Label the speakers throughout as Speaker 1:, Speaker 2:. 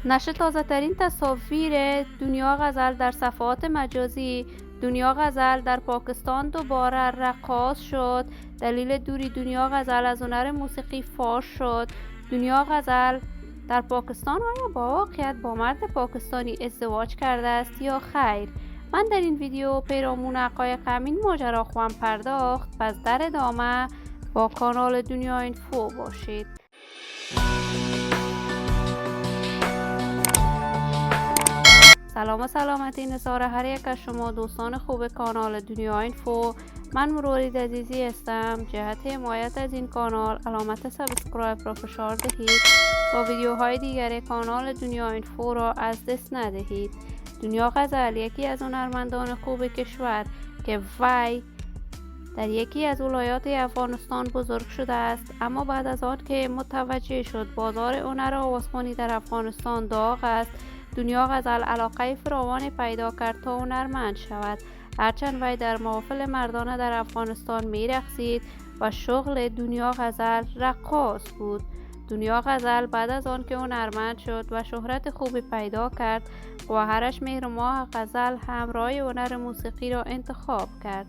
Speaker 1: نشر تازه ترین تصاویر دنیا غزل در صفحات مجازی. دنیا غزل در پاکستان دوباره رقاص شد. دلیل دوری دنیا غزل از هنر موسیقی فاش شد. دنیا غزل در پاکستان آیا با واقعیت با مرد پاکستانی ازدواج کرده است یا خیر؟ من در این ویدیو پیرامون حقایق همین ماجرا خواهم پرداخت. پس در ادامه با کانال دنیا اینفو باشید. سلام و سلامتی نثار هر یک از شما دوستان خوب کانال دنیا اینفو. من مرورید عزیزی هستم. جهت حمایت از این کانال علامت سابسکرایب را فشار دهید تا ویدیوهای دیگر کانال دنیا اینفو را از دست ندهید. دنیا غزل یکی از هنرمندان خوب کشور که وی در یکی از ولایات افغانستان بزرگ شده است، اما بعد از آن که متوجه شد بازار هنر آوازخوانی در افغانستان داغ است، دنیا غزل علاقه فراوانی پیدا کرد تا هنرمند شود. هرچند وی در محافل مردانه در افغانستان می‌رقصید و شغل دنیا غزل رقاص بود. دنیا غزل بعد از آن که هنرمند شد و شهرت خوبی پیدا کرد، خواهرش مهرماه غزل همراه هنر موسیقی را انتخاب کرد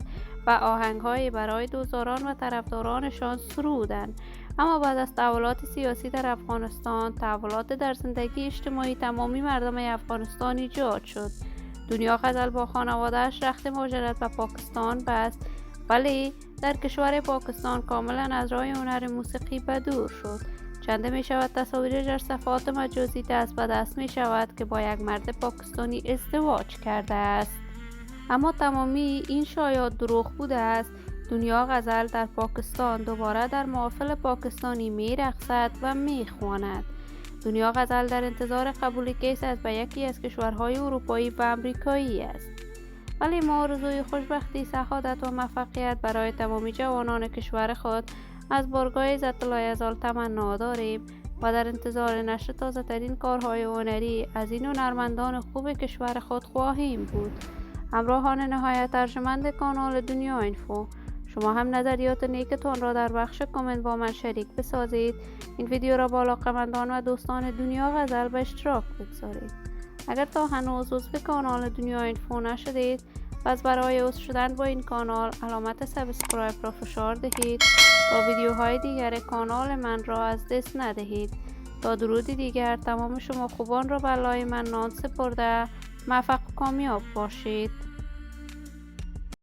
Speaker 1: و آهنگ‌هایی برای دوستداران و طرفدارانشان سرودند. اما بعد از تحولات سیاسی در افغانستان، تحولات در زندگی اجتماعی تمامی مردم افغانستان ایجاد شد. دنیا غزل با خانواده‌اش رخت مهاجرت به پاکستان بست، ولی در کشور پاکستان کاملا از راه هنر موسیقی به دور شد. چنده می شود تصاویر در صفحات مجازی دست به دست می شود که با یک مرد پاکستانی ازدواج کرده است. اما تمامی این شایعات دروغ بوده است. دنیا غزل در پاکستان دوباره در محافل پاکستانی می رقصد و می خواند. دنیا غزل در انتظار قبول کیس از به یکی از کشورهای اروپایی و امریکایی است. ولی ما آرزوی خوشبختی، سعادت و موفقیت برای تمامی جوانان کشور خود از بارگاه عزت الله یزال تمنا داریم و در انتظار نشر تازه ترین کارهای هنری از این هنرمندان خوب کشور خود خواهیم بود. همراهان نهایت ارجمند کانال دنیا اینفو، شما هم نظریات نیکتان را در بخش کامنت با من شریک بسازید. این ویدیو را با علاقه‌مندان و دوستان دنیا غزل به اشتراک بگذارید. اگر تا هنوز عضو کانال دنیا اینفو نشدید، پس برای عضو شدن با این کانال علامت سابسکرایب را فشار دهید تا ویدیوهای دیگر کانال من را از دست ندهید. تا درودی دیگر تمام شما خوبان را به لای منان سپرده موفق و کامیاب باشید.